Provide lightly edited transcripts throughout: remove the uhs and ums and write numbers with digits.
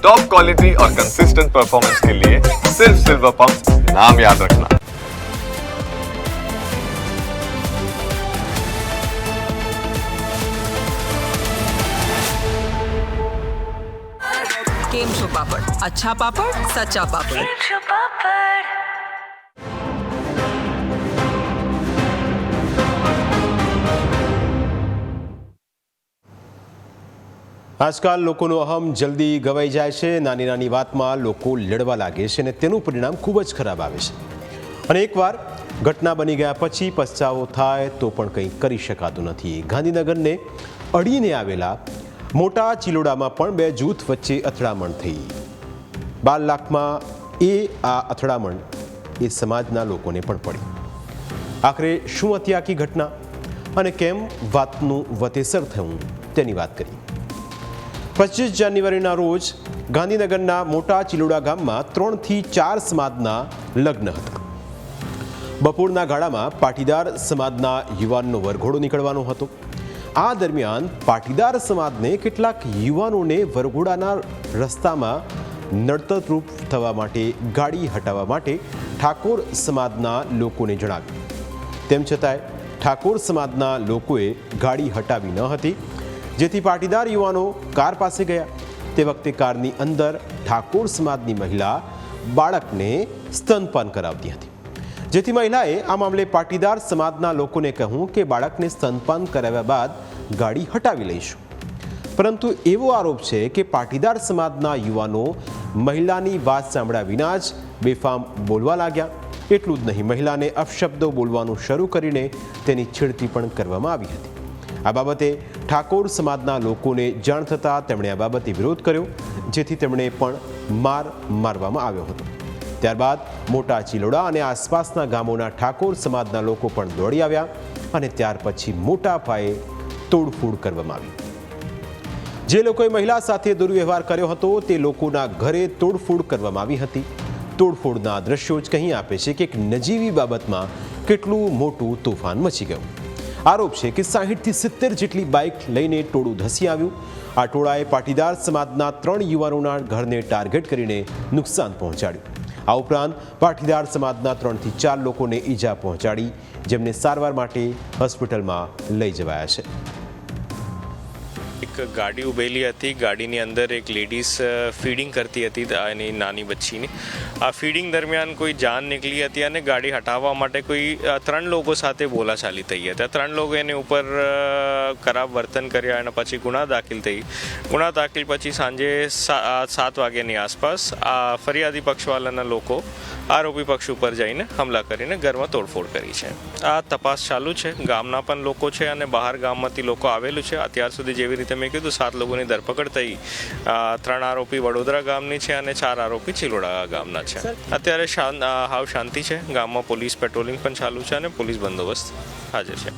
Top quality और consistent performance के लिए सिर्फ सिल्वर पंप नाम याद रखना। केम छो पापड़, अच्छा पापड़, सच्चा पापड़। આજકાલ લોકોનો અહમ જલ્દી ગવાઈ જાય છે. નાની નાની વાતમાં લોકો લડવા લાગે છે અને તેનું પરિણામ ખૂબ જ ખરાબ આવે છે. અને એકવાર ઘટના બની ગયા પછી પછતાવો થાય તો પણ કંઈ કરી શકાતું નથી. ગાંધીનગરને અડીને આવેલા મોટા ચિલોડામાં પણ બે જૂથ વચ્ચે અથડામણ થઈ. 12 લાખમાં આ અથડામણ એ સમાજના લોકોને પણ પડી. આખરે શું હતી આખી ઘટના અને કેમ વાતનું વતેસર થયું તેની વાત કરી. 25 જાન્યુઆરીના રોજ ગાંધીનગરના મોટા ચિલોડા ગામમાં 3 થી 4 સમાજના લગ્ન હતા. બપોરના ગાળામાં પાટીદાર સમાજના યુવાનનો વરઘોડો નીકળવાનો હતો. આ દરમિયાન પાટીદાર સમાજને કેટલાક યુવાનોને વરઘોડાના રસ્તામાં નડતરરૂપ થવા માટે ગાડી હટાવવા માટે ઠાકોર સમાજના લોકોને જણાવ્યું. તેમ છતાંય ઠાકોર સમાજના લોકોએ ગાડી હટાવી ન હતી, જેથી પાટીદાર યુવાનો કાર પાસે ગયા. તે વખતે કારની અંદર ઠાકોર સમાજની મહિલા બાળકને સ્તનપાન કરાવતી હતી, જેથી મહિલાએ આ મામલે પાટીદાર સમાજના લોકોને કહ્યું કે બાળકને સ્તનપાન કરાવ્યા બાદ ગાડી હટાવી લઈશું. પરંતુ એવો આરોપ છે કે પાટીદાર સમાજના યુવાનો મહિલાની વાત સાંભળ્યા વિના જ બેફામ બોલવા લાગ્યા. એટલું જ નહીં, મહિલાને અપશબ્દો બોલવાનું શરૂ કરીને તેની છેડતી પણ કરવામાં આવી હતી. આ બાબતે ઠાકોર સમાજના લોકોને જાણ થતાં તેમણે આ બાબતે વિરોધ કર્યો, જેથી તેમણે પણ મારવામાં આવ્યો હતો. ત્યારબાદ મોટા ચિલોડા અને આસપાસના ગામોના ઠાકોર સમાજના લોકો પણ દોડી આવ્યા અને ત્યાર પછી મોટા પાયે તોડફોડ કરવામાં આવી. જે લોકોએ મહિલા સાથે દુર્વ્યવહાર કર્યો હતો તે લોકોના ઘરે તોડફોડ કરવામાં આવી હતી. તોડફોડના દ્રશ્યો જ કહી આપે છે કે એક નજીવી બાબતમાં કેટલું મોટું તોફાન મચી ગયું. આરોપ છે કે 60 થી 70 જેટલી બાઇક લઈને ટોળું ધસી આવ્યું. આ ટોળાએ પાટીદાર સમાજના 3 યુવાનોના ઘરને ટાર્ગેટ કરીને નુકસાન પહોંચાડ્યું. આ ઉપરાંત પાટીદાર સમાજના 3 થી 4 લોકોને ઈજા પહોંચાડી, જેમને સારવાર માટે હોસ્પિટલમાં લઈ જવાયા છે. એક ગાડી ઉભેલી હતી. ગાડીની અંદર એક લેડીઝ ફીડિંગ કરતી હતી એની નાની બચ્ચીની. આ ફીડિંગ દરમિયાન કોઈ જાન નીકળી હતી અને ગાડી હટાવવા માટે કોઈ 3 લોકો સાથે બોલાચાલી થઈ હતી. 3 લોકો એની ઉપર ખરાબ વર્તન કર્યા અને પછી ગુના દાખલ થઈ. ગુના દાખલ પછી સાંજે 7 વાગ્યાની આસપાસ આ ફરિયાદી પક્ષવાળાના લોકો આરોપી પક્ષ ઉપર જઈને હમલા કરીને ઘરમાં તોડફોડ કરી છે. આ તપાસ ચાલુ છે. ગામના પણ લોકો છે અને બહાર ગામમાંથી લોકો આવેલું છે. અત્યાર સુધી જેવી રીતે મેં કીધું 7 લોકોની ધરપકડ થઈ. 3 આરોપી વડોદરા ગામની છે અને 4 આરોપી ચિલોડા ગામના છે. અત્યારે હાવ શાંતિ છે. ગામમાં પોલીસ પેટ્રોલિંગ પણ ચાલુ છે અને પોલીસ બંદોબસ્ત હાજર છે.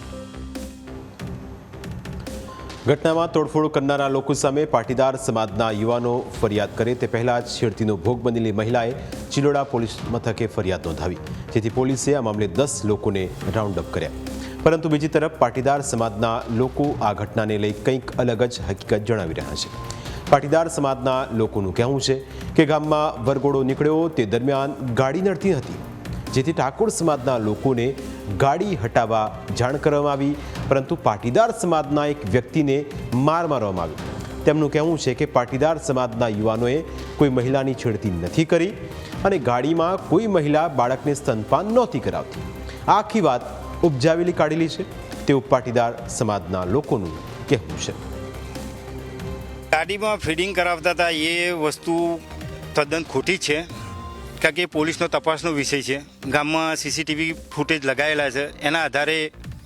ઘટનામાં તોડફોડ કરનારા લોકો સામે પાટીદાર સમાજના યુવાનો ફરિયાદ કરે તે પહેલા જ છેડતીનો ભોગ બનેલી મહિલાએ ચિલોડા પોલીસ મથકે ફરિયાદ નોંધાવી, જેથી પોલીસે આ મામલે 10 લોકોને રાઉન્ડ અપ કર્યા. પરંતુ બીજી તરફ પાટીદાર સમાજના લોકો આ ઘટનાને લઈ કંઈક અલગ જ હકીકત જણાવી રહ્યા છે. પાટીદાર સમાજના લોકોનું કહેવું છે કે ગામમાં વરઘોડો નીકળ્યો તે દરમિયાન ગાડી નડતી હતી, જેથી ઠાકોર સમાજના લોકોને ગાડી હટાવવા જાણ કરવામાં આવી, પરંતુ પાટીદાર સમાજના એક વ્યક્તિને મારવામાં આવ્યો. તેમનું કહેવું છે કે પાટીદાર સમાજના યુવાનોએ કોઈ મહિલાની છેડતી નથી કરી અને ગાડીમાં કોઈ મહિલા બાળકને સ્તનપાન નહોતી કરાવતી. આખી વાત ઉપજાવેલી કાઢેલી છે તેવું પાટીદાર સમાજના લોકોનું કહેવું છે. ગાડીમાં ફીડિંગ કરાવતા હતા એ વસ્તુ તદ્દન ખોટી છે, કારણ કે પોલીસનો તપાસનો વિષય છે. ગામમાં સીસીટીવી ફૂટેજ લગાવેલા છે, એના આધારે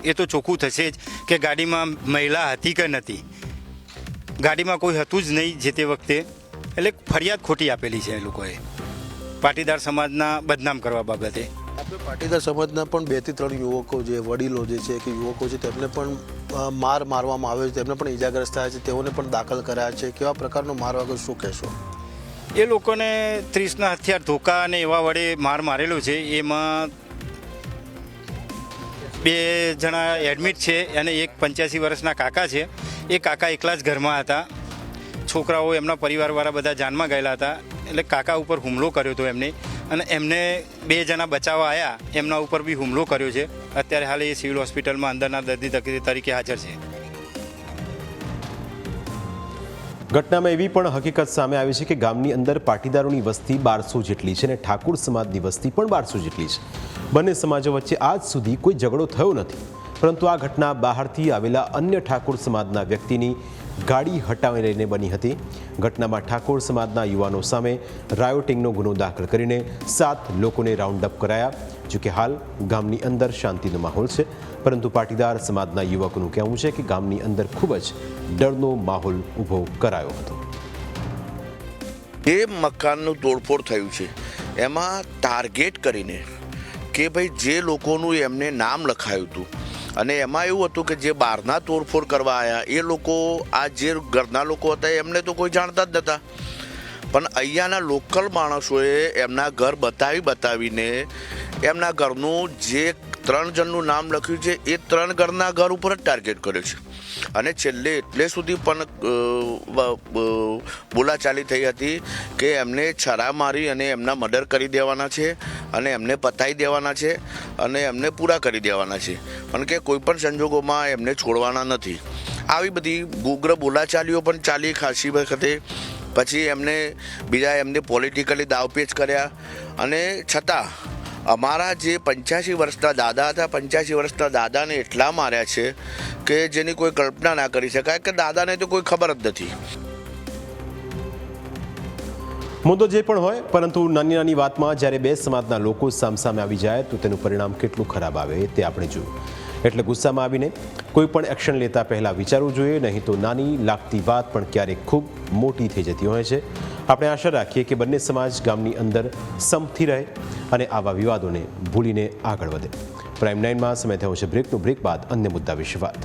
એ તો ચોખ્ખું થશે જ કે ગાડીમાં મહિલા હતી કે નથી. ગાડીમાં કોઈ હતું જ નહીં જે તે વખતે. એટલે ફરિયાદ ખોટી આપેલી છે એ લોકોએ પાટીદાર સમાજના બદનામ કરવા બાબતે. આપણે પાટીદાર સમાજના પણ 2 થી 3 યુવકો જે વડીલો જે છે કે યુવકો છે તેમને પણ મારવામાં આવે છે, તેમને પણ ઈજાગ્રસ્ત થયા છે, તેઓને પણ દાખલ કરાયા છે. કેવા પ્રકારનો માર વગર શું કહેશો? એ લોકોને 30ના હથિયાર ધોકા અને એવા વડે મારેલો છે. એમાં 2 જણા એડમિટ છે અને એક 85 વર્ષના કાકા છે. એ કાકા એકલા જ ઘરમાં હતા. છોકરાઓ એમના પરિવારવાળા બધા જાનમાં ગયેલા હતા. એટલે કાકા ઉપર હુમલો કર્યો હતો એમને, અને એમને 2 જણા બચાવવા આવ્યા, એમના ઉપર બી હુમલો કર્યો છે. અત્યારે હાલ એ સિવિલ હોસ્પિટલમાં અંદરના દર્દી તરીકે હાજર છે. ઘટનામાં એવી પણ હકીકત સામે આવી છે કે ગામની અંદર પાટીદારોની વસ્તી 1200 જેટલી છે અને ઠાકુર સમાજની વસ્તી પણ 1200 જેટલી છે. બંને સમાજો વચ્ચે આજ સુધી કોઈ ઝઘડો થયો નથી, પરંતુ આ ઘટના બહારથી આવેલા અન્ય ઠાકુર સમાજના વ્યક્તિની ગાડી હટાવી લઈને બની હતી. ઘટનામાં ઠાકોર સમાજના યુવાનો સામે રાયોટિંગનો ગુનો દાખલ કરીને 7 લોકોને રાઉન્ડ અપ કરાયા. જોકે હાલ ગામની અંદર શાંતિનો માહોલ છે, પરંતુ પાટીદાર સમાજના યુવકોનું કહેવું છે કે ગામની અંદર ખૂબ જ ડરનો માહોલ ઊભો કરાયો હતો. એ મકાનનું તોડફોડ થયું છે એમાં ટાર્ગેટ કરીને કે ભાઈ જે લોકોનું એમને નામ લખાયું હતું, અને એમાં એવું હતું કે જે બહારના તોડફોડ કરવા આવ્યા એ લોકો, આ જે ઘરના લોકો હતા એમને તો કોઈ જાણતા જ નહોતા, પણ અહીંયાના લોકલ માણસોએ એમના ઘર બતાવીને એમના ઘરનું જે 3 જણનું નામ લખ્યું છે એ 3 ઘરના ઘર ઉપર જ ટાર્ગેટ કર્યો છે. અને છેલ્લે એટલે સુધી પણ બોલાચાલી થઈ હતી કે એમને છરા મારી અને એમના મર્ડર કરી દેવાના છે, અને એમને પતાવી દેવાના છે, અને એમને પૂરા કરી દેવાના છે, પણ કે કોઈ પણ સંજોગોમાં એમને છોડવાના નથી. આવી બધી ઉગ્ર બોલાચાલીઓ પણ ચાલી ખાસી વખતે. પછી એમને પોલિટિકલી દાવપેચ કર્યા, અને છતાં અમારા જે 85 વર્ષના દાદા હતા, 85 વર્ષના દાદાને એટલા માર્યા છે કે જેની કોઈ કલ્પના ના કરી શકાય, કે દાદાને તો કોઈ ખબર જ નથી. મુદ્દો જે પણ હોય, પરંતુ નાની નાની વાતમાં જ્યારે 2 સમાજના લોકો સામસામે આવી જાય તો તેનું પરિણામ કેટલું ખરાબ આવે તે આપણે જોયું. એટલે ગુસ્સામાં આવીને કોઈ પણ એક્શન લેતા પહેલાં વિચારવું જોઈએ, નહીં તો નાની લાગતી વાત પણ ક્યારેક ખૂબ મોટી થઈ જતી હોય છે. આપણે આશા રાખીએ કે બંને સમાજ ગામની અંદર સમથી રહે અને આવા વિવાદોને ભૂલીને આગળ વધે. પ્રાઇમ 9માં સમય થયો છે બ્રેકનો. બ્રેક બાદ અન્ય મુદ્દા વિશે વાત.